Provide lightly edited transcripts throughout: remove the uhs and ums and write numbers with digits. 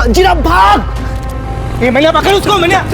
संजीरा भाग। ये मैया पकड़ उसको, मैया।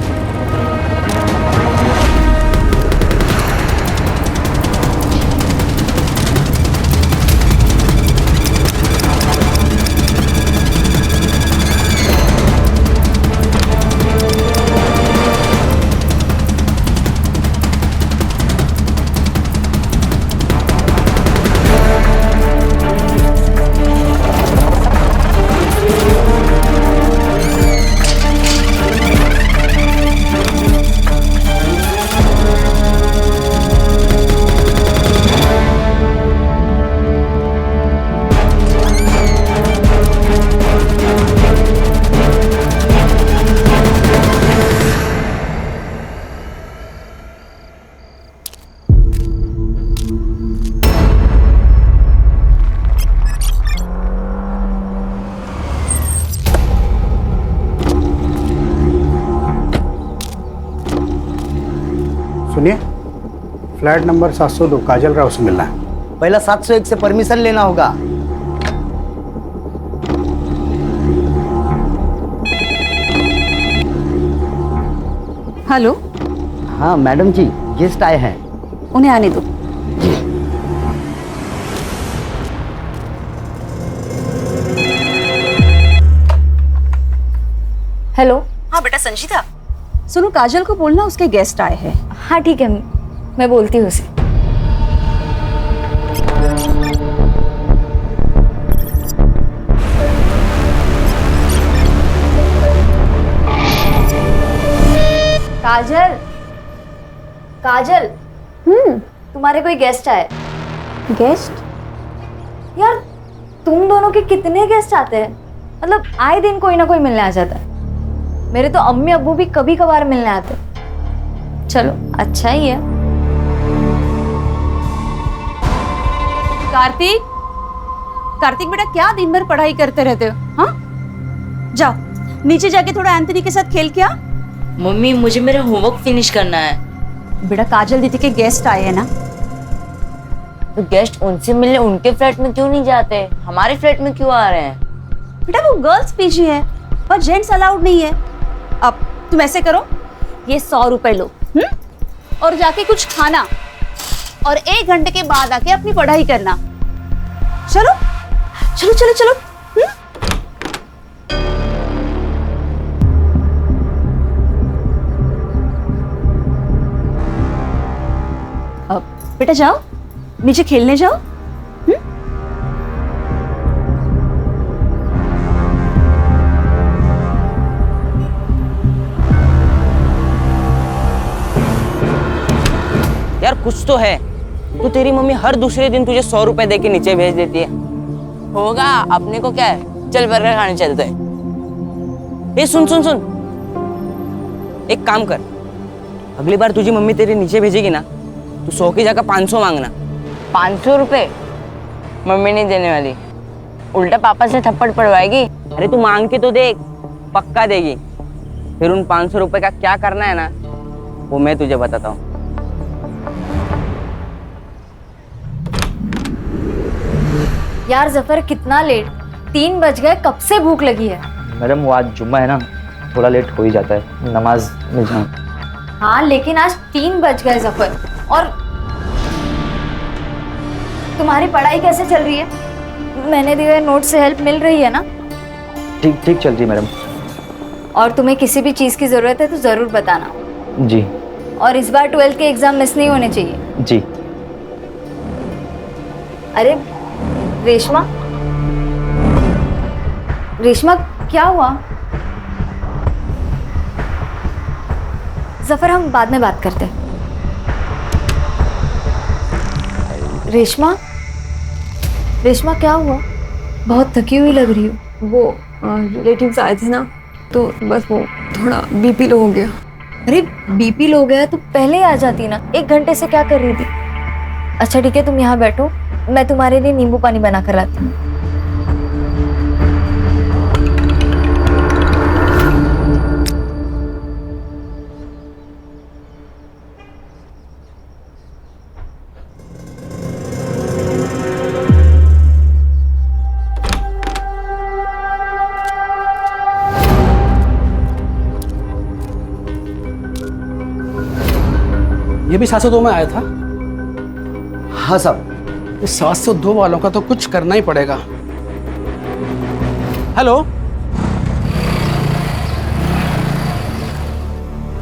सुनिए, फ्लैट नंबर 702 काजल राव से मिलना है। पहला 701 से परमिशन लेना होगा। हेलो। हाँ मैडम जी, गेस्ट आए हैं। उन्हें आने दो। हेलो। हाँ बेटा संजीता, सुनो काजल को बोलना उसके गेस्ट आए हैं। हाँ ठीक है, मैं बोलती हूँ उसे। काजल, काजल। तुम्हारे कोई गेस्ट आए। गेस्ट? यार तुम दोनों के कितने गेस्ट आते हैं? मतलब आए दिन कोई ना कोई मिलने आ जाता है। मेरे तो अम्मी अब्बू भी कभी कभार मिलने आते। चलो अच्छा ही है। कार्तिक, कार्तिक बेटा क्या दिन भर पढ़ाई करते रहते हो? हाँ, जाओ नीचे जाके थोड़ा एंथनी के साथ खेल के आ। मम्मी मुझे मेरा होमवर्क फिनिश करना है। बेटा काजल दीदी के गेस्ट आए हैं ना। तो गेस्ट उनसे मिलने उनके फ्लैट में क्यों नहीं जाते, हमारे फ्लैट में क्यों आ रहे हैं? बेटा वो गर्ल्स पीजी है और जेंट्स अलाउड नहीं है। अब तुम ऐसे करो, ये 100 रुपए लो और जाके कुछ खाना और 1 घंटे के बाद आके अपनी पढ़ाई करना। चलो चलो चलो चलो। अब बेटा जाओ नीचे खेलने जाओ। यार कुछ तो है। तो तेरी मम्मी हर दूसरे दिन तुझे 100 रुपए दे के नीचे भेज देती है। होगा, अपने को क्या है, चल बर्गर खाने चलते हैं। ए सुन सुन सुन, एक काम कर, अगली बार तुझी मम्मी तेरे नीचे भेजेगी ना, तू 100 की जगह 500 मांगना। 500 रुपए मम्मी नहीं देने वाली, उल्टा पापा से थप्पड़ पड़वाएगी। अरे तू मांग के तो देख, पक्का देगी। फिर उन 500 रुपए का क्या करना है ना, वो मैं तुझे बताता हूँ। यार जफर कितना लेट, 3 बज गए, कब से भूख लगी है। मैडम वो आज जुम्मा है ना, थोड़ा लेट हो ही जाता है, नमाज में जाऊँ। हाँ लेकिन आज 3 बज गए जफर। और तुम्हारी पढ़ाई कैसे चल रही है? मैंने दिए हुए नोट से हेल्प मिल रही है ना? ठीक ठीक चल रही मैडम। और तुम्हें किसी भी चीज़ की ज़रूरत है तो ज़रूर बताना। जी। और इस बार 12th के एग्ज़ाम मिस नहीं होने चाहिए। जी। अरे रेशमा, रेशमा क्या हुआ? जफर हम बाद में बात करते हैं। रेशमा, रेशमा क्या हुआ? बहुत थकी हुई लग रही हो। वो रिलेटिव्स आए थे ना, तो बस वो थोड़ा बीपी लो हो गया। अरे बीपी लो गया तो पहले ही आ जाती ना, 1 घंटे से क्या कर रही थी? अच्छा ठीक है, तुम यहाँ बैठो, मैं तुम्हारे लिए नींबू पानी बना कर लाती हूँ। ये भी 702 में आया था। हाँ साहब। इस 702 वालों का तो कुछ करना ही पड़ेगा। हेलो,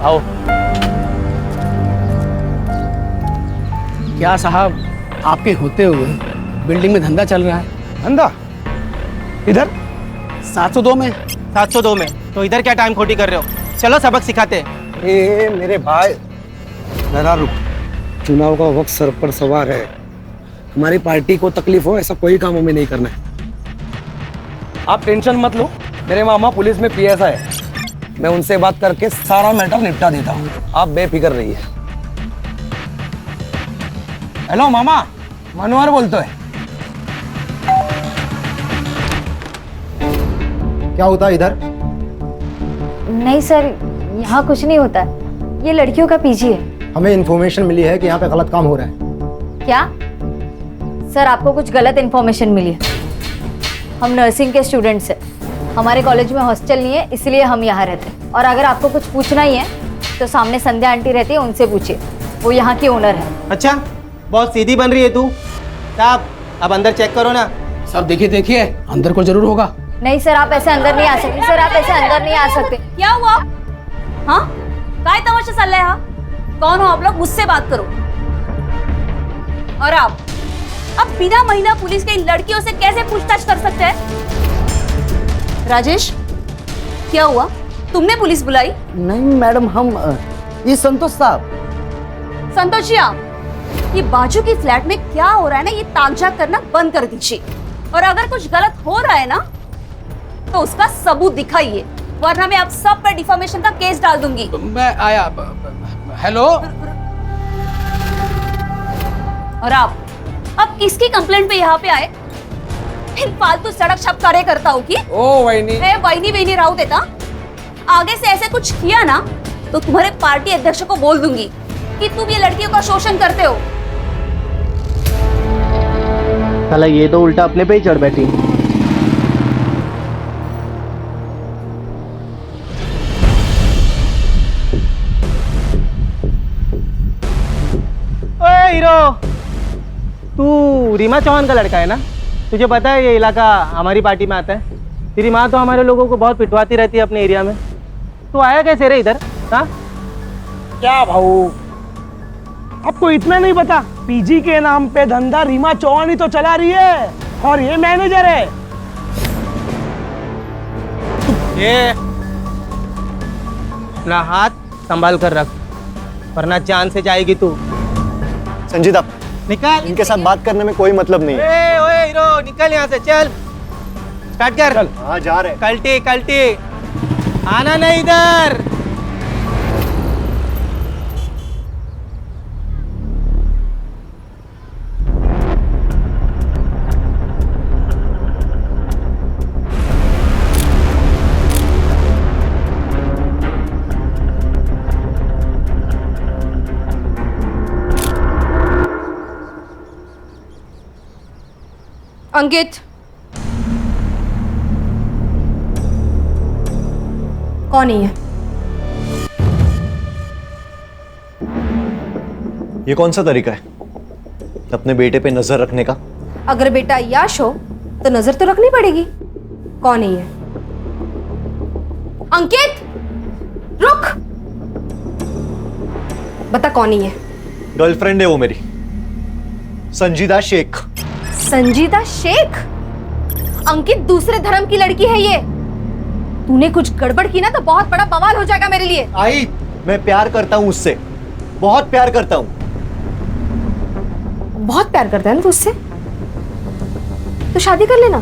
आओ। क्या साहब, आपके होते हुए बिल्डिंग में धंधा चल रहा है? धंधा इधर 702 में। 702 में तो इधर क्या टाइम खोटी कर रहे हो? चलो सबक सिखाते हैं। ए मेरे भाई, जरा रुक। चुनाव का वक्त सर पर सवार है। हमारी पार्टी को तकलीफ हो ऐसा कोई काम हमें नहीं करना है। आप टेंशन मत लो, मेरे मामा पुलिस में पीएसआई है। मैं उनसे बात करके सारा मैटर निपटा देता हूँ, आप बेफिक्र रहिए। हेलो मामा, मनोहर बोलते है। क्या होता है इधर? नहीं सर, यहाँ कुछ नहीं होता है। ये लड़कियों का पीजी है। हमें इन्फॉर्मेशन मिली है कि यहाँ पे गलत काम हो रहा है। क्या सर, आपको कुछ गलत इन्फॉर्मेशन मिली है? हम नर्सिंग के स्टूडेंट्स हैं। हमारे कॉलेज में हॉस्टल नहीं है, इसलिए हम यहाँ रहते हैं। और अगर आपको कुछ पूछना ही है तो सामने संध्या आंटी रहती है, उनसे पूछिए, वो यहाँ की ओनर है। अच्छा, बहुत सीधी बन रही है तू। साहब अब अंदर चेक करो ना। साहब देखिए देखिए, अंदर को जरूर होगा। नहीं सर, आप ऐसे अंदर नहीं आ सकते। सर आप ऐसे अंदर नहीं आ सकते। क्या हुआ? हाँ, काय तमाशा चल रहा है? हाँ, कौन हो आप लोग? मुझसे बात करो। और आप अब बिना महिला पुलिस के इन लड़कियों से कैसे पूछताछ कर सकते हैं? राजेश, क्या हुआ? तुमने पुलिस बुलाई? नहीं मैडम, हम ये संतोष साहब। संतोषिया, ये बाजू की फ्लैट में क्या हो रहा है ना, ये ताकझाक करना बंद कर दीजिए। और अगर कुछ गलत हो रहा है ना तो उसका सबूत दिखाइए, वरना मैं आप सब पर डिफॉर्मेशन का केस डाल दूंगी। मैं आया। हेलो। और आप अब किसकी कंप्लेंट पे यहाँ पे आए? इन फालतू सड़क छप करे करता हूँ कि? ओ वहीनी। वहीनी वहीनी राहू देता। आगे से ऐसे कुछ किया ना तो तुम्हारे पार्टी अध्यक्ष को बोल दूंगी कि तुम ये लड़कियों का शोषण करते हो। साला ये तो उल्टा अपने पे ही चढ़ बैठी। ओए हीरो, तू रीमा चौहान का लड़का है ना? तुझे पता है ये इलाका हमारी पार्टी में आता है। तेरी माँ तो हमारे लोगों को बहुत पिटवाती रहती है अपने एरिया में। तू आया कैसे रे इधर? हाँ, क्या भाऊ, आपको इतना नहीं पता? पीजी के नाम पे धंधा रीमा चौहान ही तो चला रही है, और ये मैनेजर है। ये अपना हाथ संभाल कर रख, वरना जान से जाएगी तू। संजीदा, निकल। इनके साथ बात करने में कोई मतलब नहीं है। ओए हीरो, निकल यहाँ से, चल स्टार्ट कर। चल। हाँ जा रहे। कल्टी कल्टी, आना नहीं इधर। अंकित, कौन ही है? ये कौन सा तरीका है अपने बेटे पे नजर रखने का? अगर बेटा याश हो तो नजर तो रखनी पड़ेगी। कौन ही है? अंकित, रुक। बता कौन ही है? गर्लफ्रेंड है वो मेरी, संजीदा शेख। संजीदा शेख? अंकित, दूसरे धर्म की लड़की है ये। तूने कुछ गड़बड़ की ना तो बहुत बड़ा बवाल हो जाएगा मेरे लिए। आई, मैं प्यार करता हूँ उससे, बहुत प्यार करता हूँ। बहुत प्यार करता है ना तू उससे? तो शादी कर लेना।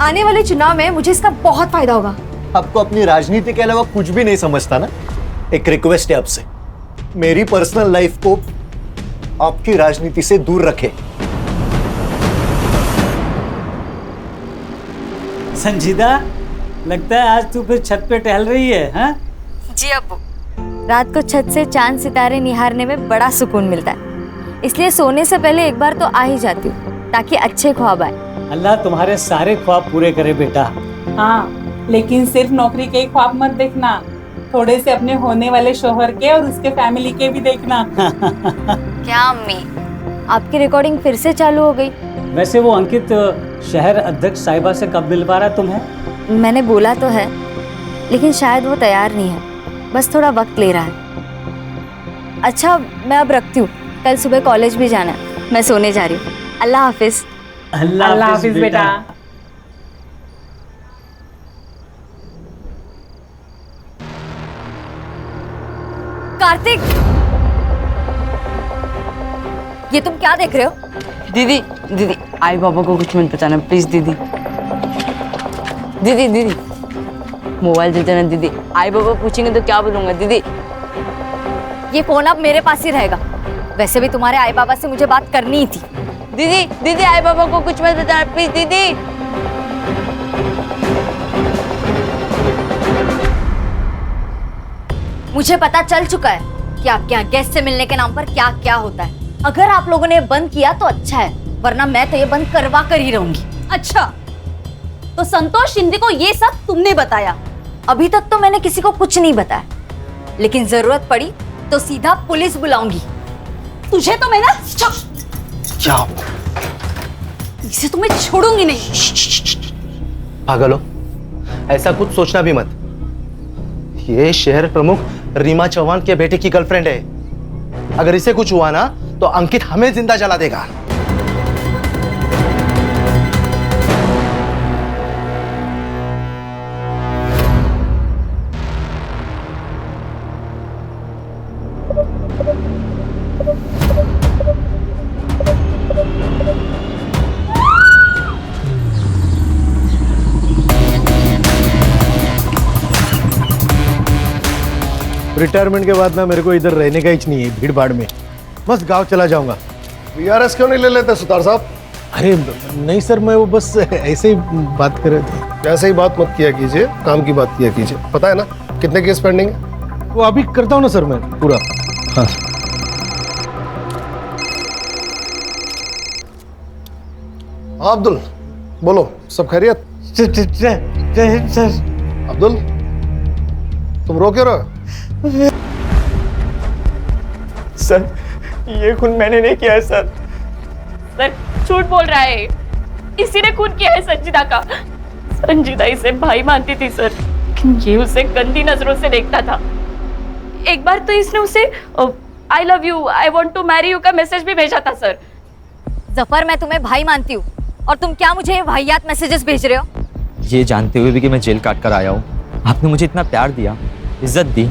आने वाले चुनाव में मुझे इसका बहुत फायदा होगा। आपको अपनी राजनीति के अलावा कुछ भी नहीं समझता ना? एक रिक्वेस्ट है आपसे, मेरी पर्सनल लाइफ को आपकी राजनीति से दूर रखे। संजीदा, लगता है आज तू फिर छत पे टहल रही है, हाँ? जी अब्बू, रात को छत से चांद सितारे निहारने में बड़ा सुकून मिलता है, इसलिए सोने से पहले एक बार तो आ ही जाती हूँ ताकि अच्छे ख्वाब आए। अल्लाह तुम्हारे सारे ख्वाब पूरे करे बेटा। हाँ, लेकिन सिर्फ नौकरी के ही ख्वाब मत देखना, थोड़े से अपने होने वाले शोहर के और उसके फैमिली के भी देखना। क्या अम्मी, आपकी रिकॉर्डिंग फिर से चालू हो गई? वैसे वो अंकित शहर अध्यक्ष साहिबा से कब मिलवा रहा तुम्हें? मैंने बोला तो है, लेकिन शायद वो तैयार नहीं है, बस थोड़ा वक्त ले रहा है। अच्छा, मैं अब रखती हूँ, कल सुबह कॉलेज भी जाना है। मैं सोने जा रही हूँ। अल्लाह हाफिज। अल्लाह हाफिज बेटा। कार्तिक, ये तुम क्या देख रहे हो? दीदी दीदी, आई बाबा को कुछ मत बताना प्लीज दीदी। दीदी दीदी, मोबाइल दे देना दीदी, आई बाबा पूछेंगे तो क्या बोलूंगा दीदी। ये फोन अब मेरे पास ही रहेगा। वैसे भी तुम्हारे आई बाबा से मुझे बात करनी ही थी। दीदी दीदी, आई बाबा को कुछ मत बताना प्लीज दीदी। मुझे पता चल चुका है कि आपके यहाँ गेस्ट से मिलने के नाम पर क्या क्या होता है। अगर आप लोगों ने बंद किया तो अच्छा है, वरना मैं तो ये बंद करवा कर ही रहूंगी। अच्छा, तो संतोष शिंदे को ये सब तुमने बताया? अभी तक तो मैंने किसी को कुछ नहीं बताया, लेकिन जरूरत पड़ी तो सीधा पुलिस बुलाऊंगी। तुझे तो मैं ना क्या इसे तो मैं छोड़ूंगी नहीं। पागल हो, ऐसा कुछ सोचना भी मत। ये शहर प्रमुख रीमा चौहान के बेटे की गर्लफ्रेंड है। अगर इसे कुछ हुआ ना तो अंकित हमें जिंदा जला देगा। रिटायरमेंट के बाद ना मेरे को इधर रहने का ही नहीं है, भीड़ भाड़ में बस गांव चला जाऊंगा। बीआरएस क्यों नहीं ले लेते सुतार साहब? अरे नहीं सर, मैं वो बस ऐसे ही बात कर रहे थे। ऐसे ही बात मत किया कीजिए, काम की बात किया कीजिए। पता है ना कितने केस पेंडिंग है? वो अभी करता हूँ ना सर मैं पूरा। हाँ अब्दुल, बोलो, सब खैरियत? सर अब्दुल, तुम रो क्यों रहे? सर, ये खून मैंने नहीं किया है सर। सर झूठ बोल रहा है, इसी ने खून किया है संजीदा का। संजीदा इसे भाई मानती थी सर, लेकिन ये उसे गंदी नजरों से देखता था। एक बार तो इसने उसे I love you, I want to marry you का मैसेज भी भेजा था सर। जफर, मैं तुम्हें भाई मानती हूँ और तुम क्या मुझे ये वाहियात मैसेजेस भेज रहे हो? ये जानते हुए भी कि मैं जेल काट कर आया हूँ, आपने मुझे इतना प्यार दिया, इज्जत दी,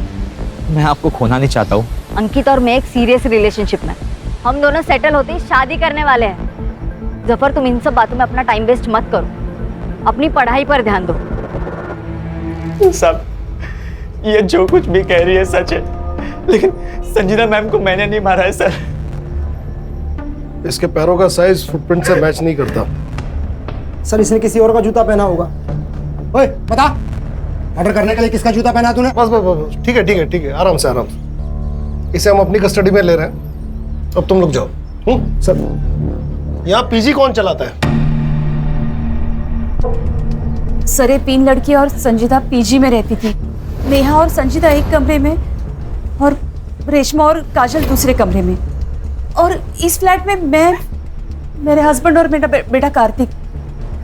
मैं आपको खोना नहीं चाहता हूँ। अंकित और मैं एक सीरियस रिलेशनशिप में, हम दोनों सेटल होते ही शादी करने वाले हैं। जफर, तुम इन सब बातों में अपना टाइम वेस्ट मत करो, अपनी पढ़ाई पर ध्यान दो। सब ये जो कुछ भी कह रही है सच है, लेकिन संजीदा मैम को मैंने नहीं मारा है सर। इसके पैरों का साइज फुटप्रिंट से मैच नहीं करता। सर, इसने किसी और का जूता पहना होगा। ओए बता, ऑर्डर करने के लिए किसका जूता पहना तूने? बस बस बस, ठीक है ठीक है ठीक है, आराम से आराम से। इसे हम अपनी कस्टडी में ले रहे हैं, अब तुम लोग जाओ। सर, यहाँ पीजी कौन चलाता है? सर, ये 3 लड़की और संजीदा पीजी में रहती थी। नेहा और संजीदा एक कमरे में और रेशमा और काजल दूसरे कमरे में। और इस फ्लैट में मैं, मेरे हस्बैंड और मेरा बेटा कार्तिक,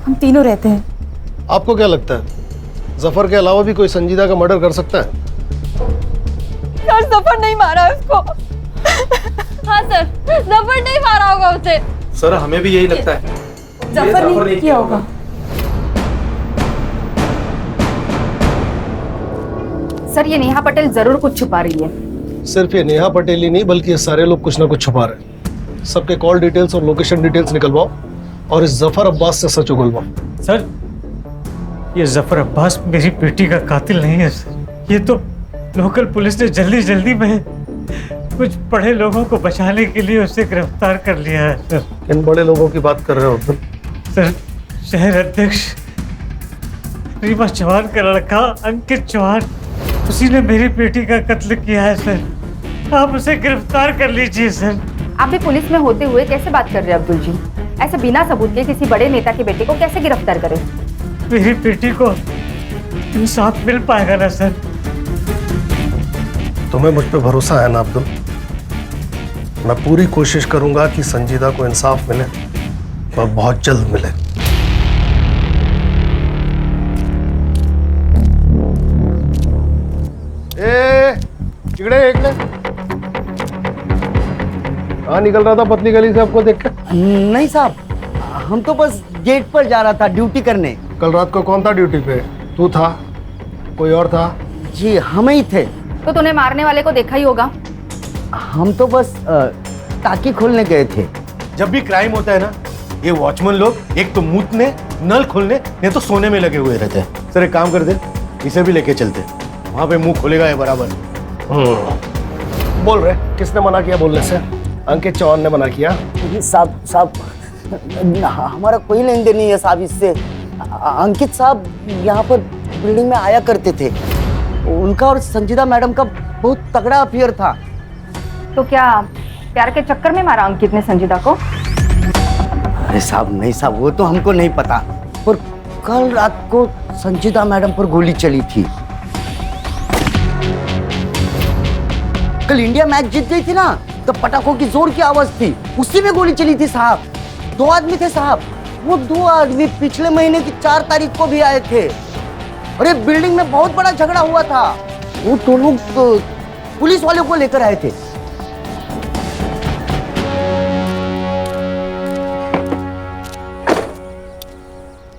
हम तीनों रहते हैं। आपको क्या लगता है जफर के अलावा भी कोई संजीदा का मर्डर कर सकता है? यार, जफर नहीं मारा उसको। हाँ सर, जफर नहीं मारा होगा उसे। सर, हमें भी यही लगता है, जफर नहीं किया होगा। सर, ये नेहा पटेल जरूर कुछ छुपा रही है। सिर्फ ये नेहा पटेल ही नहीं, बल्कि ये सारे लोग कुछ ना कुछ छुपा रहे हैं। सबके कॉल डिटेल्स और लोकेशन डिटेल्स निकलवाओ और इस जफर अब्बास से सच उगलवाओ। सर, ये जफर अब्बास मेरी बेटी का कातिल नहीं है सर। ये तो लोकल पुलिस ने जल्दी जल्दी में कुछ बड़े लोगों को बचाने के लिए उसे गिरफ्तार कर लिया है सर। इन बड़े लोगों की बात कर रहे हो अब्दुल? सर, शहर अध्यक्ष रीमा चौहान का लड़का अंकित चौहान, उसी ने मेरी बेटी का कत्ल किया है सर। आप उसे गिरफ्तार कर लीजिए सर। आप भी पुलिस में होते हुए कैसे बात कर रहे हैं अब्दुल जी? ऐसे बिना सबूत के किसी बड़े नेता के बेटे को कैसे गिरफ्तार करें? मेरी बेटी को इंसाफ मिल पाएगा ना सर? तुम्हें मुझ पे भरोसा है ना अब्दुल? मैं पूरी कोशिश करूंगा कि संजीदा को इंसाफ मिले और बहुत जल्द मिले। इकड़े कहाँ निकल रहा था पतली गली से आपको देख कर? नहीं साहब, हम तो बस गेट पर जा रहा था ड्यूटी करने। कल रात को कौन था ड्यूटी पे? तू था? कोई और था? जी हम ही थे। तो तूने मारने वाले को देखा ही होगा। हम तो बस टाकी खोलने गए थे। जब भी क्राइम होता है ना, ये वॉचमैन लोग एक तो मूतने, नल खोलने, नहीं तो सोने में लगे हुए रहते हैं। सर एक काम कर दे, इसे भी लेके चलते, वहां पे मुंह खोलेगा ये बराबर। बोल रहे किसने मना किया बोलने से? अंकित चौहान ने मना किया। साहब हमारा कोई लेन देन नहीं है साहब इससे। अंकित साहब यहाँ पर बिल्डिंग में आया करते थे। उनका और संजीदा मैडम का बहुत तगड़ा अफेयर था। तो क्या प्यार के चक्कर में मारा अंकित ने संजीदा को? अरे साहब नहीं साहब, वो तो हमको नहीं पता, पर कल रात को संजीदा मैडम पर गोली चली थी। कल इंडिया मैच जीत गई थी ना, तो पटाखों की जोर की आवाज थी, उसी में गोली चली थी साहब। 2 आदमी थे साहब। वो 2 आदमी पिछले महीने की 4 तारीख को भी आए थे और ये बिल्डिंग में बहुत बड़ा झगड़ा हुआ था। वो 2 लोग पुलिस वालों को लेकर आए थे।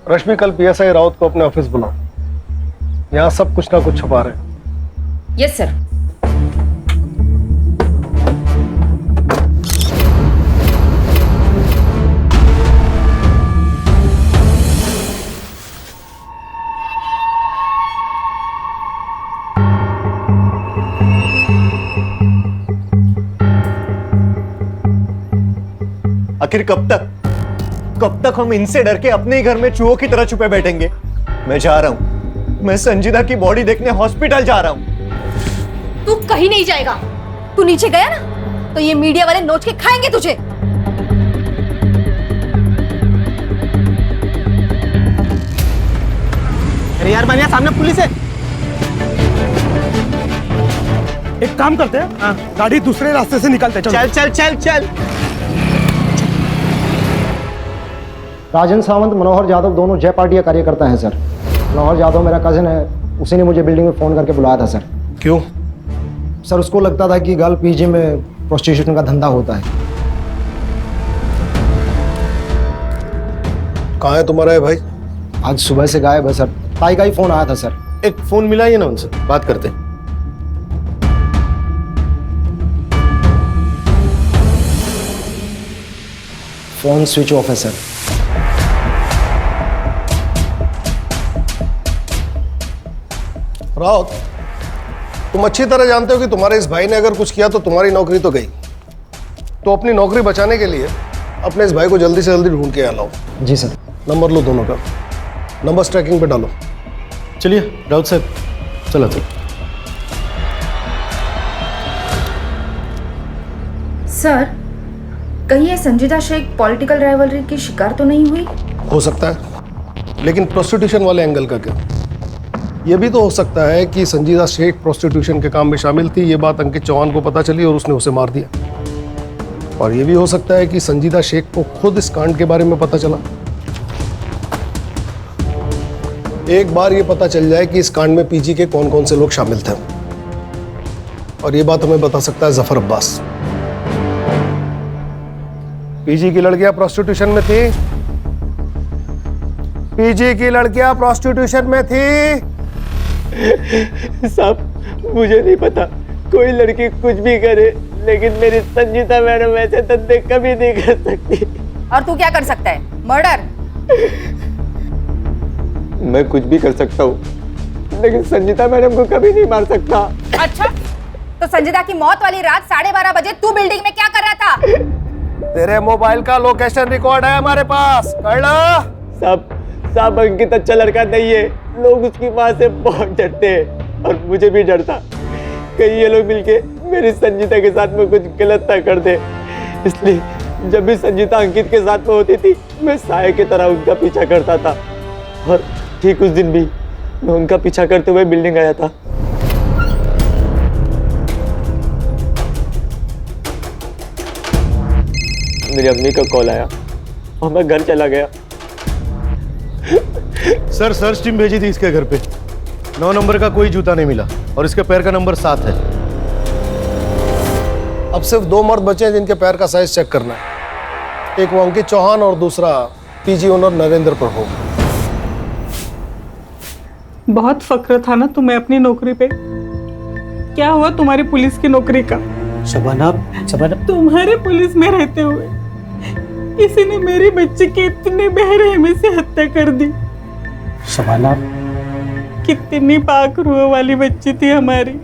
रश्मि, कल पीएसआई राउत को अपने ऑफिस बुलाओ। यहाँ सब कुछ ना कुछ छुपा रहे हैं। Yes sir. आखिर कब तक हम इनसे डर के अपने ही घर में चूहों की तरह छुपे बैठेंगे? मैं जा रहा हूं, मैं संजीदा की बॉडी देखने हॉस्पिटल जा रहा हूं। तू कहीं नहीं जाएगा। तू नीचे गया ना तो ये मीडिया वाले नोच के खाएंगे तुझे। अरे यार बनिया, सामने पुलिस है। एक काम करते हैं, गाड़ी दूसरे रास्ते से निकालते हैं। चल चल चल चल। राजन सावंत, मनोहर यादव दोनों जय पार्टी का कार्यकर्ता हैं सर। मनोहर यादव मेरा कजिन है, उसी ने मुझे बिल्डिंग में फ़ोन करके बुलाया था सर। क्यों? सर उसको लगता था कि गर्ल पीजी में प्रोस्टिट्यूशन का धंधा होता है। कहाँ है तुम्हारा है भाई? आज सुबह से गायब है सर। ताई का ही फ़ोन आया था सर। एक फोन मिला ही ना उनसे, बात करते। फ़ोन स्विच ऑफ है सर। राउत, तुम अच्छी तरह जानते हो कि तुम्हारे इस भाई ने अगर कुछ किया तो तुम्हारी नौकरी तो गई। तो अपनी नौकरी बचाने के लिए अपने इस भाई को जल्दी से जल्दी ढूंढ के यहाँ लाओ। जी सर। नंबर लो दोनों का, नंबर ट्रैकिंग पे डालो। चलिए राउत साहब, चलो चलो। सर, कहीं ये संजीदा शेख पॉलिटिकल राइवलरी की शिकार तो नहीं हुई? हो सकता है, लेकिन प्रोस्टिट्यूशन वाले एंगल का क्या? यह भी तो हो सकता है कि संजीदा शेख प्रोस्टिट्यूशन के काम में शामिल थी, ये बात अंकित चौहान को पता चली और उसने उसे मार दिया। और यह भी हो सकता है कि संजीदा शेख को खुद इस कांड के बारे में पता चला। एक बार ये पता चल जाए कि इस कांड में पीजी के कौन कौन से लोग शामिल थे, और ये बात हमें बता सकता है जफर अब्बास। पीजी की लड़कियां प्रोस्टिट्यूशन में थी। पीजी की लड़कियां प्रोस्टिट्यूशन में थी। साहब मुझे नहीं पता, कोई लड़की कुछ भी करे, लेकिन मेरी संजीदा मैडम ऐसे धंधे कभी नहीं कर सकती। और तू क्या कर सकता है? मर्डर? मैं कुछ भी कर सकता हूँ, लेकिन संजीदा मैडम को कभी नहीं मार सकता। अच्छा, तो संजीदा की मौत वाली रात 12:30 बजे तू बिल्डिंग में क्या कर रहा था? तेरे मोबाइल का लोकेशन रिकॉर्ड है हमारे पास, कर लो। साहब अंकित अच्छा लड़का नहीं है, लोग उसकी माँ से बहुत डरते हैं और मुझे भी डरता। कहीं ये लोग मिलके मेरी संजीता के साथ में कुछ गलत ना कर दे, इसलिए जब भी संजीता अंकित के साथ में होती थी मैं साये की तरह उनका पीछा करता था। और ठीक उस दिन भी मैं उनका पीछा करते हुए बिल्डिंग आया था। मेरी अम्मी का कॉल आया और मैं घर चला गया। सर सर्च टीम भेजी थी इसके घर पे, 9 नंबर का कोई जूता नहीं मिला और इसके पैर का नंबर 7 है। अब सिर्फ 2 मर्द बचे हैं जिनके पैर का साइज चेक करना है, एक वो अंकित चौहान और दूसरा पीजी ओनर नरेंद्र प्रभु। बहुत फक्र था ना तुम्हें अपनी नौकरी पे, क्या हुआ तुम्हारी पुलिस की नौकरी का? शबाना, तुम्हारे पुलिस में रहते हुए किसी ने मेरी बच्ची की इतनी बेरहमी से हत्या कर दी। शबाना, कितनी पाक रूह वाली बच्ची थी हमारी।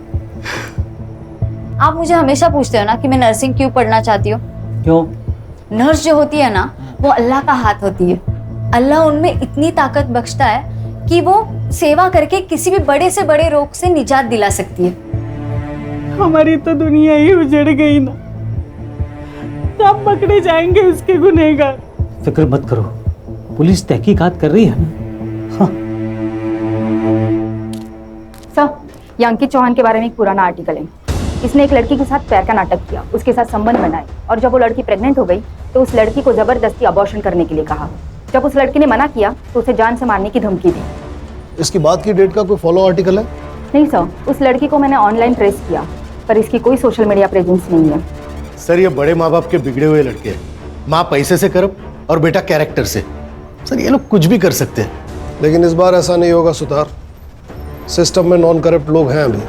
आप मुझे हमेशा पूछते हो ना कि मैं नर्सिंग क्यों पढ़ना चाहती हूँ। क्यों? नर्स जो होती है ना, वो अल्लाह का हाथ होती है। अल्लाह उनमें इतनी ताकत बख्शता है कि वो सेवा करके किसी भी बड़े से बड़े रोग से निजात दिला सकती है। हमारी तो दुनिया ही उजड़ गई ना, कब पकड़े जाएंगे उसके गुनहगार? फिक्र मत करो, पुलिस तहकीकात कर रही है ना। हाँ। सर, ये अंकित चौहान के बारे में एक पुराना आर्टिकल है। इसने एक लड़की के साथ प्यार का नाटक किया, उसके साथ संबंध बनाए और जब वो लड़की प्रेग्नेंट हो गई तो उस लड़की को जबरदस्ती अबॉर्शन करने के लिए कहा। जब उस लड़की ने मना किया तो उसे जान से मारने की धमकी दी। इसकी बात की डेट का कोई फॉलो आर्टिकल है? नहीं सर, उस लड़की को मैंने ऑनलाइन ट्रेस किया पर इसकी कोई सोशल मीडिया प्रेजेंस नहीं है। सर ये बड़े माँ बाप के बिगड़े हुए लड़के हैं, माँ पैसे से करप और बेटा कैरेक्टर से। सर ये लोग कुछ भी कर सकते हैं। लेकिन इस बार ऐसा नहीं होगा सुतार, सिस्टम में नॉन करप्ट लोग हैं अभी।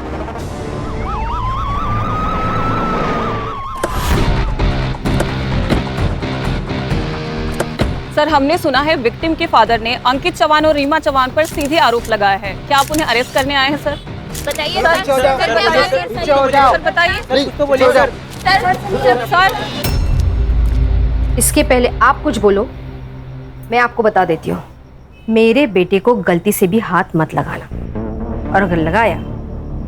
सर हमने सुना है विक्टिम के फादर ने अंकित चौहान और रीमा चौहान पर सीधे आरोप लगाया है, क्या आप उन्हें अरेस्ट करने आए हैं सर? बताइए सर, बताइए तो बोलिए सर। इसके पहले आप कुछ बोलो, मैं आपको बता देती हूँ, मेरे बेटे को गलती से भी हाथ मत लगाना, और अगर लगाया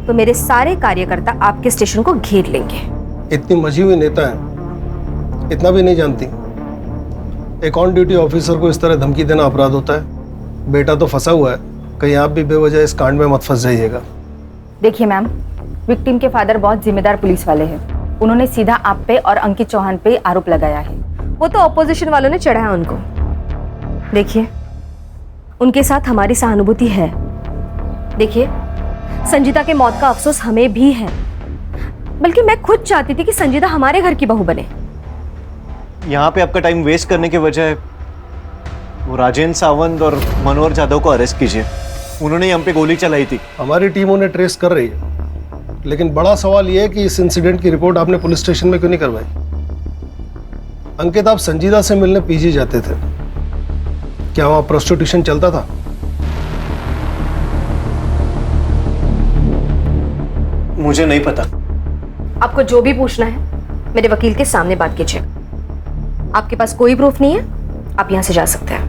तो मेरे सारे कार्यकर्ता आपके स्टेशन को घेर लेंगे। इतनी मजी हुई नेता है, इतना भी नहीं जानती। एक ऑन ड्यूटी ऑफिसर को इस तरह धमकी देना अपराध होता है। बेटा तो फंसा हुआ है, कहीं आप भी बेवजह इस कांड में मत फंस जाइएगा। देखिए मैम, विक्टिम के फादर बहुत जिम्मेदार पुलिस वाले हैं। उन्होंने सीधा आप पे और अंकित चौहान पे आरोप लगाया है। वो तो ऑपोजिशन वालों ने चढ़ाया उनको। देखिए, उनके साथ हमारी सहानुभूति है। देखिए, संजीदा के मौत का अफसोस हमें भी है, बल्कि मैं खुद चाहती थी कि संजीदा हमारे घर की बहू बने। यहाँ पे आपका टाइम वेस्ट करने के बजाय वो राजेंद्र सावंत और मनोहर जाधव को अरेस्ट कीजिए, उन्होंने हम पे गोली चलाई थी। हमारी टीम उन्हें ट्रेस कर रही है, लेकिन बड़ा सवाल यह है कि इस इंसिडेंट की रिपोर्ट आपने पुलिस स्टेशन में क्यों नहीं करवाई? अंकित, आप संजीदा से मिलने पीजी जाते थे, क्या वहां प्रोस्टिट्यूशन चलता था? मुझे नहीं पता। आपको जो भी पूछना है मेरे वकील के सामने बात कीजिए। आपके पास कोई प्रूफ नहीं है, आप यहां से जा सकते हैं।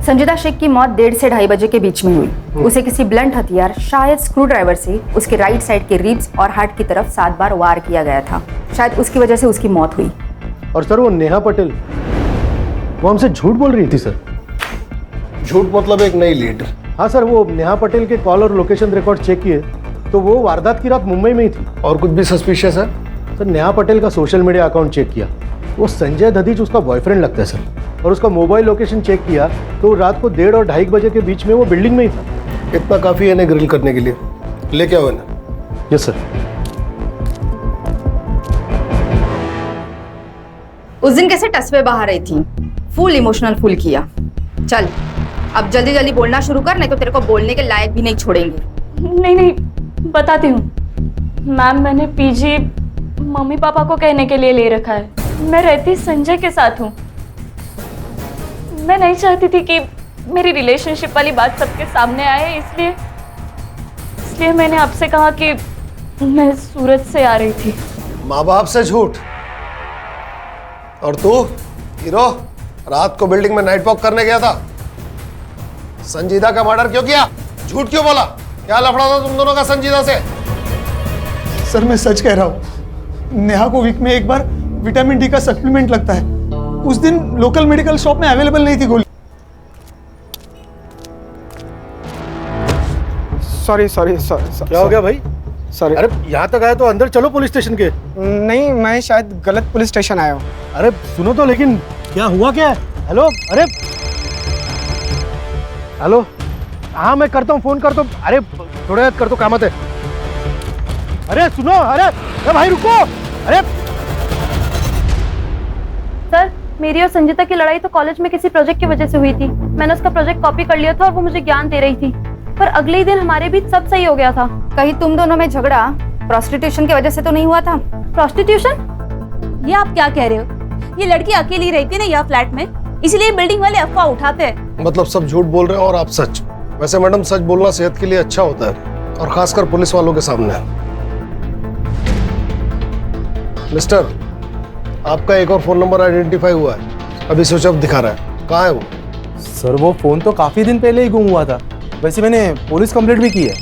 संजीदा शेख की मौत 1:30 से 2:30 बजे के बीच में हुई। उसे किसी ब्लंट हथियार, शायद स्क्रू ड्राइवर से उसके राइट साइड के रिब्स और हार्ट की तरफ 7 बार वार किया गया था। शायद उसकी वजह से उसकी मौत हुई। और सर वो नेहा पटेल, वो हमसे झूठ बोल रही थी सर। झूठ मतलब एक नई लीड? हाँ सर, वो नेहा पटेल के कॉल और लोकेशन रिकॉर्ड चेक किए तो वो वारदात की रात मुंबई में ही थी। और कुछ भी सस्पिशियस है? सर नेहा पटेल का सोशल मीडिया अकाउंट चेक किया, वो संजय दधीच उसका बॉयफ्रेंड लगता है सर। और उसका मोबाइल लोकेशन चेक किया तो रात को 1:30 और 2:30 बजे के बीच में वो बिल्डिंग में ही था। इतना काफी है इन्हें ग्रिल करने के लिए। लेके आओ इन्हें। Yes sir. उस दिन कैसे टसवे बहा रही थी, फुल इमोशनल फुल किया। चल अब जल्दी जल्दी बोलना शुरू कर, नहीं तो तेरे को बोलने के लायक भी नहीं छोड़ेंगे। नहीं, बताती हूँ मैम, मैंने पीजी मम्मी पापा को कहने के लिए ले रखा है। मैं रहती संजय के साथ हूँ। मैं नहीं चाहती थी कि मेरी रिलेशनशिप वाली बात सबके सामने आए, इसलिए मैंने आपसे कहा कि मैं सूरत से आ रही थी। माँ बाप से झूठ? और तू हीरो रात को बिल्डिंग में नाइट वॉक करने गया था, संजीदा का मर्डर क्यों किया? झूठ क्यों बोला? क्या लफड़ा था तुम दोनों का संजीदा से? सर मैं सच कह रहा हूँ, नेहा को वीक में एक बार विटामिन डी का सप्लीमेंट लगता है। उस दिन लोकल मेडिकल शॉप में अवेलेबल नहीं थी गोली। सॉरी क्या हो गया भाई? सॉरी। अरे यहाँ तक आया तो अंदर चलो पुलिस स्टेशन के। नहीं, मैं शायद गलत पुलिस स्टेशन आया हूँ। अरे सुनो तो, लेकिन क्या हुआ क्या है? हेलो, अरे हेलो, हाँ मैं करता हूँ, फोन करता हूँ। अरे थोड़ा याद कर, तो कामत है। अरे सुनो, अरे भाई रुको। अरे सर, मेरी और संजीता की लड़ाई तो कॉलेज में किसी प्रोजेक्ट की वजह से हुई थी। मैंने उसका प्रोजेक्ट कॉपी कर लिया था और वो मुझे ज्ञान दे रही थी, पर अगले ही दिन हमारे बीच सब सही हो गया था। कहीं तुम दोनों में झगड़ा प्रोस्टिट्यूशन की वजह से तो नहीं हुआ था? प्रोस्टिट्यूशन? ये आप क्या कह रहे हो? ये लड़की अकेली रहती है ना यहाँ फ्लैट में, इसीलिए बिल्डिंग वाले अफवाह उठाते हैं। मतलब सब झूठ बोल रहे हैं और आप सच। वैसे मैडम, सच बोलना सेहत के लिए अच्छा होता है, और खासकर पुलिस वालों के सामने। मिस्टर, आपका एक और फोन नंबर आइडेंटिफाई हुआ है, अभी स्विच ऑफ दिखा रहा है। कहाँ है वो? सर वो फोन तो काफी दिन पहले ही गुम हुआ था। वैसे मैंने पुलिस कंप्लेंट भी की है।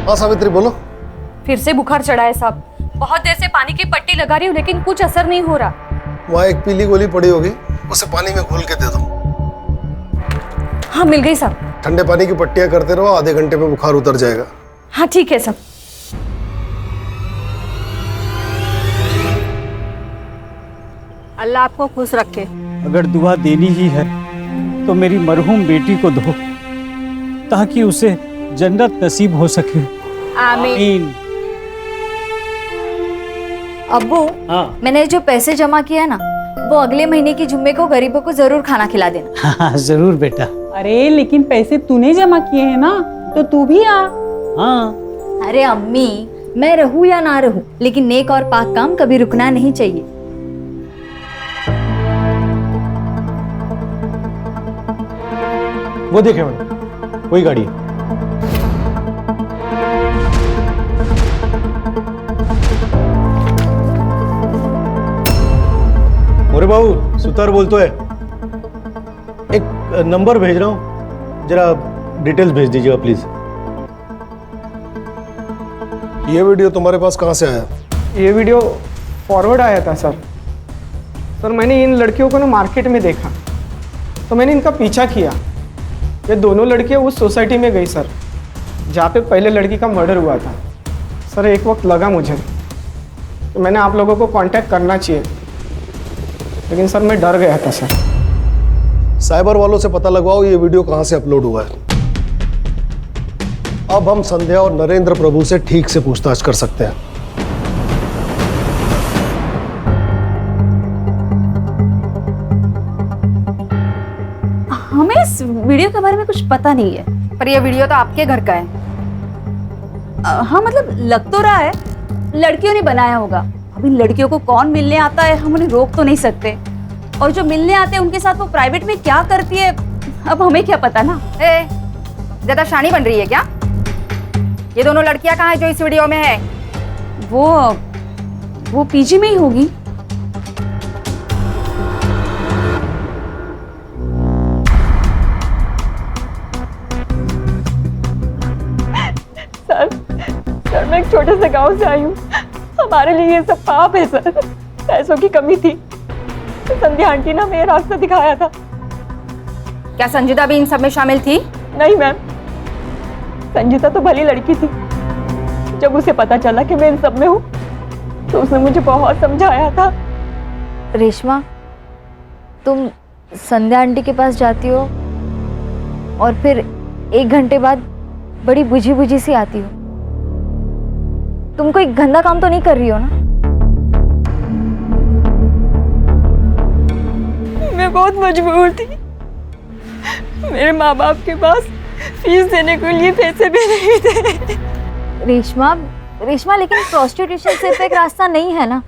हाँ सावित्री, बोलो। फिर से बुखार चढ़ा है साहब। बहुत देर से पानी की पट्टी लगा रही हूँ लेकिन कुछ असर नहीं हो रहा। वहाँ एक पीली गोली पड़ी होगी, उसे पानी में घोल के दे दो। हाँ मिल गई साहब। ठंडे पानी की पट्टियां करते रहो, आधे घंटे में बुखार उतर जाएगा। हाँ ठीक है साहब। अल्लाह आपको खुश रखे। अगर दुआ देनी ही है तो मेरी मरहूम बेटी को दो, ताकि उसे जन्नत नसीब हो सके। आमीन। अब्बू, हाँ मैंने जो पैसे जमा किया ना, वो अगले महीने की जुम्मे को गरीबों को जरूर खाना खिला देना। हाँ जरूर बेटा। अरे लेकिन पैसे तूने जमा किए हैं ना, तो तू भी आ। हाँ। अरे अम्मी, मैं रहूं या ना रहूं, लेकिन नेक और पाक काम कभी रुकना नहीं चाहिए। वो देखे मैडम, वही गाड़ी है। मोरे बाबू, सुतार बोलतो है। एक नंबर भेज रहा हूँ, जरा डिटेल्स भेज दीजिएगा प्लीज। ये वीडियो तुम्हारे पास कहाँ से आया? ये वीडियो फॉरवर्ड आया था सर। सर मैंने इन लड़कियों को ना मार्केट में देखा, तो मैंने इनका पीछा किया। ये दोनों लड़कियाँ उस सोसाइटी में गई सर, जहाँ पे पहले लड़की का मर्डर हुआ था। सर एक वक्त लगा मुझे तो मैंने आप लोगों को कांटेक्ट करना चाहिए, लेकिन सर मैं डर गया था सर। साइबर वालों से पता लगवाओ ये वीडियो कहाँ से अपलोड हुआ है। अब हम संध्या और नरेंद्र प्रभु से ठीक से पूछताछ कर सकते हैं। हमें इस वीडियो के बारे में कुछ पता नहीं है। पर यह वीडियो तो आपके घर का है। हाँ मतलब लग तो रहा है लड़कियों ने बनाया होगा। अभी लड़कियों को कौन मिलने आता है, हम उन्हें रोक तो नहीं सकते। और जो मिलने आते हैं उनके साथ वो प्राइवेट में क्या करती है, अब हमें क्या पता ना। ज्यादा शानी बन रही है क्या? ये दोनों लड़कियां कहाँ है जो इस वीडियो में है? वो पीजी में ही होगी। सर मैं एक छोटे से गांव से आई हूँ, हमारे लिए ये सब पाप है सर। पैसों की कमी थी, संध्या आंटी ने हमें रास्ता दिखाया था। क्या संजीदा भी इन सब में शामिल थी? नहीं मैम, संजीता तो भली लड़की थी। जब उसे पता चला कि मैं इन सब में हूँ तो उसने मुझे बहुत समझाया था। रेशमा, तुम संध्या आंटी के पास जाती हो और फिर 1 घंटे बाद बड़ी बुझी बुझी सी आती हो। तुम कोई गंदा काम तो नहीं कर रही हो ना? मैं बहुत मजबूर थी, मेरे माँ बाप के पास फीस देने के लिए पैसे भी नहीं थे। रेशमा लेकिन प्रोस्टिट्यूशन सिर्फ एक रास्ता नहीं है ना।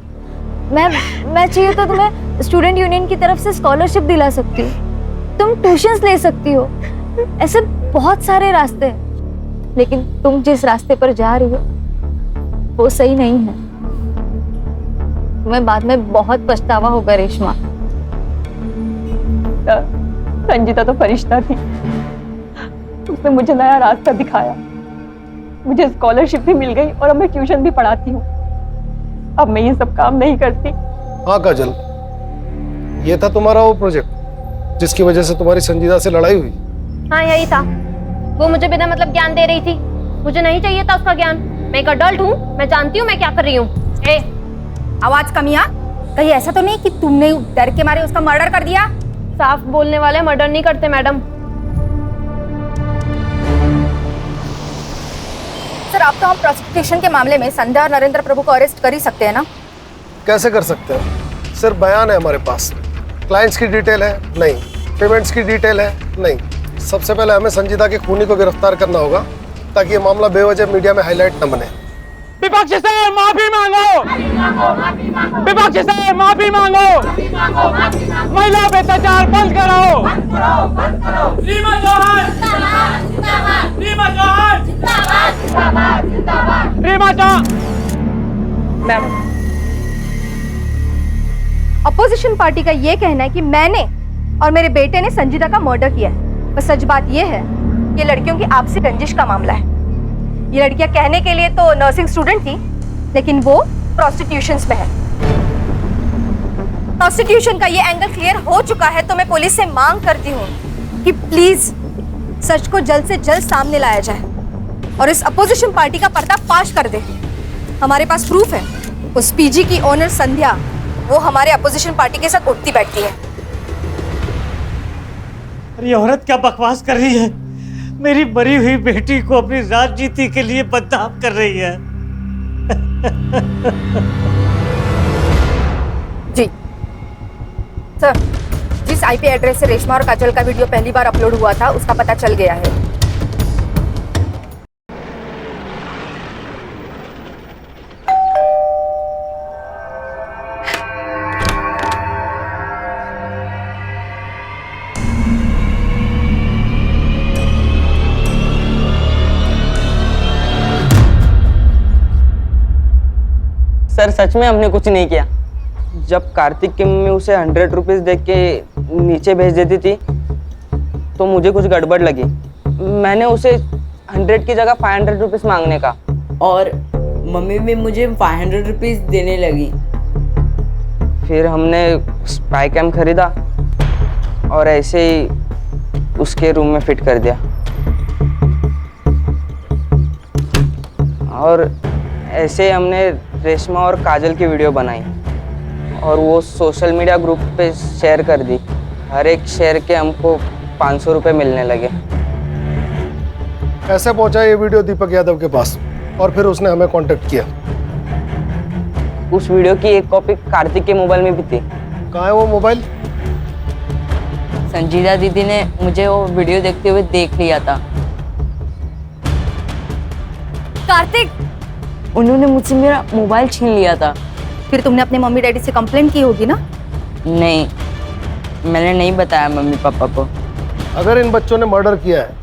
मैं चाहिए तो तुम्हें स्टूडेंट यूनियन की तरफ से स्कॉलरशिप दिला सकती हूँ, तुम ट्यूशंस ले सकती हो। ऐसे बहुत सारे रास्ते हैं, लेकिन तुम जिस रास्ते पर जा रही हो वो सही नहीं है। तुम्हें बाद में बहुत पछतावा होगा रेशमा। बेटा, संजीता तो फरिश्ता थी। उसने मुझे नया रास्ता दिखाया, मुझे स्कॉलरशिप भी मिल गई और अब मैं ट्यूशन भी पढ़ाती हूँ। अब मैं ये सब काम नहीं करती। हाँ काजल, ये था तुम्हारा वो प्रोजेक्ट जिसकी वजह से तुम्हारी संजीदा से लड़ाई हुई? हाँ यही था। वो मुझे बिना मतलब ज्ञान दे रही थी, मुझे नहीं चाहिए था उसका ज्ञान। मैं एक अडल्ट हूँ, मैं जानती हूँ मैं क्या कर रही हूँ। आवाज कमिया, कहीं ऐसा तो नहीं कि तुमने डर के मारे उसका मर्डर कर दिया? साफ बोलने वाले मर्डर नहीं करते मैडम। सर, आप तो हम प्रोसिक्यूशन के मामले में संध्या और नरेंद्र प्रभु को अरेस्ट कर ही सकते हैं ना? कैसे कर सकते हैं? सिर्फ बयान है हमारे पास, क्लाइंट्स की डिटेल है नहीं, पेमेंट्स की डिटेल है नहीं। सबसे पहले हमें संजीदा के खूनी को गिरफ्तार करना होगा ताकि ये मामला बेवजह मीडिया में हाईलाइट न बने। विपक्ष से माफी मांगो, विपक्ष से माफी मांगो, महिला पे अत्याचार बंद कराओ। Reema Chauhan, Reema Chauhan, Reema Chauhan. Ma'am, opposition party का ये कहना है कि मैंने और मेरे बेटे ने संजीदा का मर्डर किया है। पर सच बात ये है कि लड़कियों की आपसी रंजिश का मामला है। ये लड़कियां कहने के लिए तो नर्सिंग स्टूडेंट थी, लेकिन वो प्रोस्टिट्यूशन में है। प्रोस्टिट्यूशन का ये एंगल क्लियर हो चुका है, तो मैं पुलिस से मांग करती हूँ कि प्लीज सच को जल्द से जल्द सामने लाया जाए और इस अपोजिशन पार्टी का पर्दाफाश कर दे। हमारे पास प्रूफ है, उस पीजी की ओनर संध्या वो हमारे अपोजिशन पार्टी के साथ उठती बैठती है। अरे ये औरत क्या बकवास कर रही है? मेरी मरी हुई बेटी को अपनी राजनीति के लिए बदनाम कर रही है। जी सर, जिस आईपी एड्रेस से रेशमा और काजल का वीडियो पहली बार अपलोड हुआ था उसका पता चल गया है। सर सच में हमने कुछ नहीं किया। जब कार्तिक की मम्मी उसे 100 रुपीज देख के नीचे भेज देती थी तो मुझे कुछ गड़बड़ लगी। मैंने उसे 100 की जगह 500 रुपीज मांगने का, और मम्मी भी मुझे 500 रुपीज देने लगी। फिर हमने स्पाई कैम खरीदा और ऐसे ही उसके रूम में फिट कर दिया और ऐसे हमने रेशमा और काजल की वीडियो बनाई और वो सोशल मीडिया ग्रुप पे शेयर कर दी। हर एक शेयर के हमको 500 रुपये मिलने लगे। कैसे पहुंचा ये वीडियो दीपक यादव के पास और फिर उसने हमें कांटेक्ट किया? उस वीडियो की एक कॉपी कार्तिक के मोबाइल में भी थी। कहाँ है वो मोबाइल? संजीदा दीदी ने मुझे वो वीडियो देखते हुए देख लिया था। कार्तिक, उन्होंने मुझसे मेरा मोबाइल छीन लिया था। फिर तुमने अपने मम्मी डैडी से कंप्लेंट की होगी ना? नहीं, मैंने नहीं बताया मम्मी पापा को। अगर इन बच्चों ने मर्डर किया है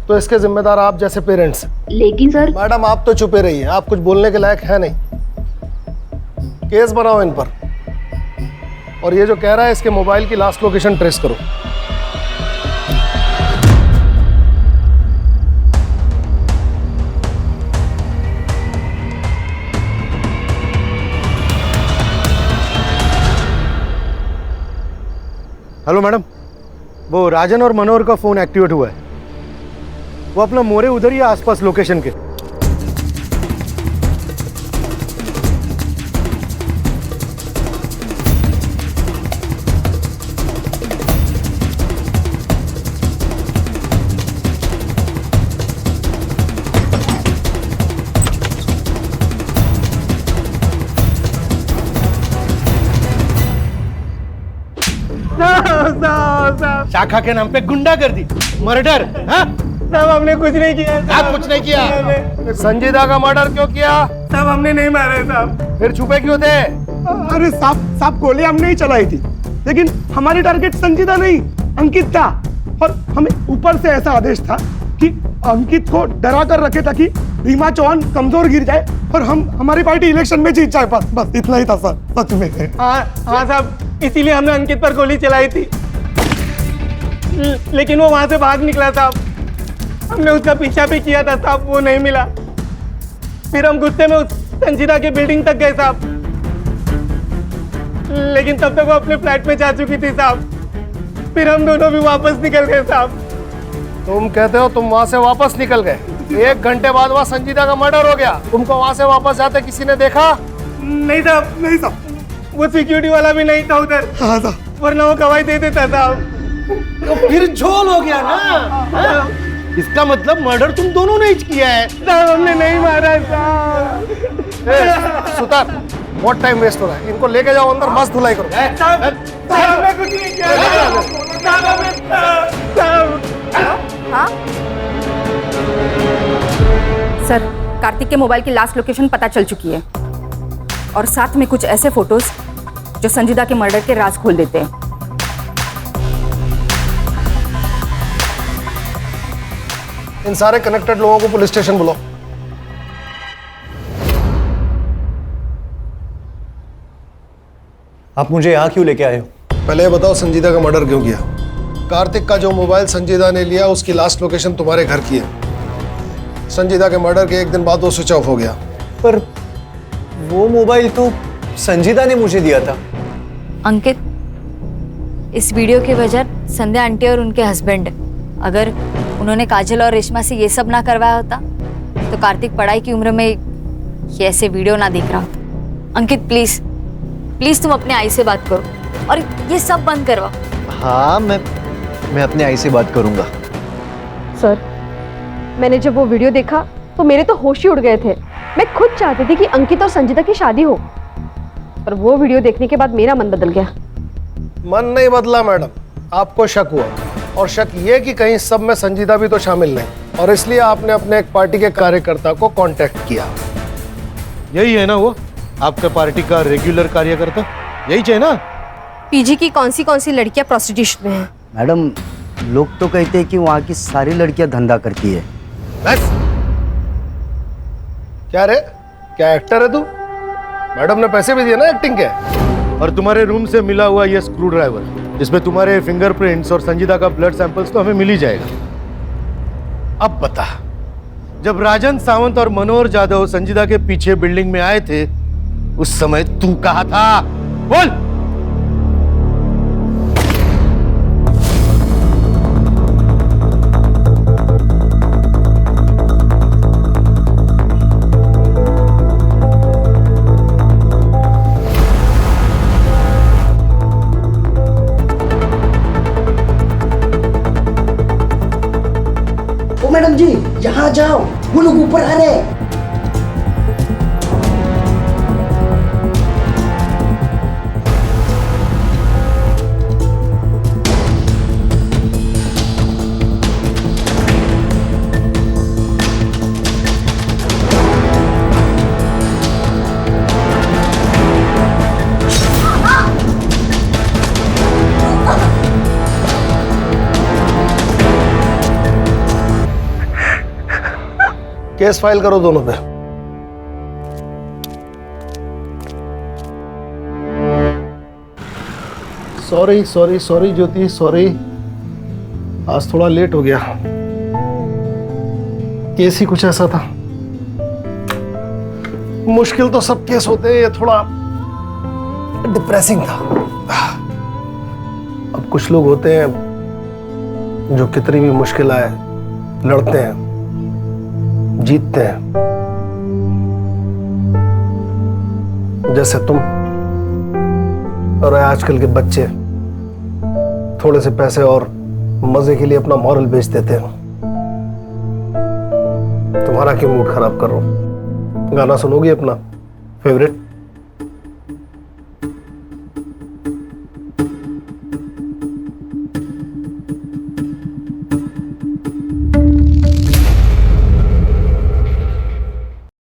तो इसके जिम्मेदार आप जैसे पेरेंट्स। लेकिन सर मैडम आप तो चुपे रहिए, आप कुछ बोलने के लायक है नहीं। केस बनाओ इन पर और ये जो कह रहा है इसके मोबाइल की लास्ट लोकेशन ट्रेस करो। हेलो मैडम, वो राजन और मनोहर का फ़ोन एक्टिवेट हुआ है। वो अपना मोरे उधर ही है आसपास लोकेशन के। शाखा के नाम पे गुंडागर्दी, मर्डर। साहब हमने कुछ नहीं किया। आप कुछ नहीं किया? संजीदा का मर्डर क्यों किया? साहब हमने नहीं मारा साहब। फिर छुपे क्यों थे? अरे साहब गोली हमने ही चलाई थी, लेकिन हमारी टारगेट संजीदा नहीं अंकित था और हमें ऊपर से ऐसा आदेश था कि अंकित को डरा कर रखे ताकि रीमा चौहान कमजोर गिर जाए और हमारी पार्टी इलेक्शन में जीत जाए। बस इतना ही था सर, सच में। हाँ साहब, इसीलिए हमने अंकित पर गोली चलाई थी। लेकिन वो वहां से भाग निकला साहब। हमने उसका पीछा भी किया था साहब, वो नहीं मिला। फिर हम गुस्से में उस संजीदा की बिल्डिंग तक गए साहब, लेकिन तब तक वो अपने फ्लैट में जा चुकी थी साहब। फिर हम दोनों भी वापस निकल गए साहब। तुम कहते हो तुम वहां से वापस निकल गए? 1 घंटे बाद वहां संजीदा का मर्डर हो गया। तुमको वहां से वापस जाते किसी ने देखा? नहीं साहब, नहीं साहब। वो सिक्योरिटी वाला भी नहीं था उधर। हाँ साहब, वरना वो गवाही दे देता साहब। तो फिर झोल हो गया ना। इसका मतलब मर्डर तुम दोनों ने ही किया है। साहब हमने नहीं मारा साहब। सुतार, बहुत टाइम वेस्ट हो रहा है, इनको लेके जाओ अंदर, मस्त धुलाई करो। साहब मैं कुछ नहीं किया साहब। हाँ सर, कार्तिक के मोबाइल की लास्ट लोकेशन पता चल चुकी है और साथ में कुछ ऐसे फोटोज जो संजीदा के मर्डर के राज खोल देते हैं। इन सारे कनेक्टेड लोगों को पुलिस स्टेशन बुलाओ। आप मुझे यहाँ क्यों लेके आए हो? पहले ये बताओ संजीदा का मर्डर क्यों किया? कार्तिक का जो मोबाइल संजीदा ने लिया उसकी लास्ट लोकेशन तुम्हारे घर की है। संजीदा के मर्डर के 1 दिन बाद वो स्विच ऑफ हो गया। पर वो मोबाइल तो संजीदा ने मुझे दिया था। अंकित, इस वीडियो की वजह संध्या आंटी और उनके हस्बैंड है। अगर उन्होंने काजल और रेशमा से ये सब ना करवाया होता तो कार्तिक पढ़ाई की उम्र में ये ऐसे वीडियो ना देख रहा होता। अंकित प्लीज प्लीज तुम अपने आई से बात करो और ये सब बंद करवाओ। हाँ, मैं अपने आई से बात करूंगा। सर, मैंने जब वो वीडियो देखा तो मेरे तो होश ही उड़ गए थे। मैं खुद चाहती थी कि अंकित और संजीदा की शादी हो, पर वो वीडियो देखने के बाद मेरा मन बदल गया। मन नहीं बदला मैडम, आपको शक हुआ, और शक ये कि कहीं सब में संजीदा भी तो शामिल नहीं, और इसलिए आपने अपने एक पार्टी के कार्यकर्ता को कांटेक्ट किया। यही है ना वो आपका पार्टी का रेगुलर कार्यकर्ता? यही चाहिए ना? पीजी की कौन सी लड़कियां प्रोस्टिट्यूशन में हैं? मैडम, लोग तो कहते हैं कि वहाँ की सारी लड़कियां धंधा करती है। बस क्या रे, क्या एक्टर है तू? मैडम ने पैसे भी दिए ना एक्टिंग के। और तुम्हारे रूम से मिला हुआ ये स्क्रू ड्राइवर जिसमें तुम्हारे फिंगरप्रिंट्स और संजीदा का ब्लड सैंपल्स तो हमें मिल ही जाएगा। अब बता, जब राजन सावंत और मनोहर जाधव संजीदा के पीछे बिल्डिंग में आए थे उस समय तू कहाँ था? बोल। मैडम जी, यहाँ जाओ, वो लोग ऊपर आ रहे हैं। केस फाइल करो दोनों पे। सॉरी सॉरी सॉरी ज्योति, सॉरी, आज थोड़ा लेट हो गया। केस ही कुछ ऐसा था। मुश्किल तो सब केस होते हैं, ये थोड़ा डिप्रेसिंग था। अब कुछ लोग होते हैं जो कितनी भी मुश्किल आए लड़ते हैं, जीतते हैं, जैसे तुम। और आजकल के बच्चे थोड़े से पैसे और मजे के लिए अपना मॉरल बेच देते हैं। तुम्हारा क्यों मूड खराब कर रहा हूं? गाना सुनोगी अपना फेवरेट?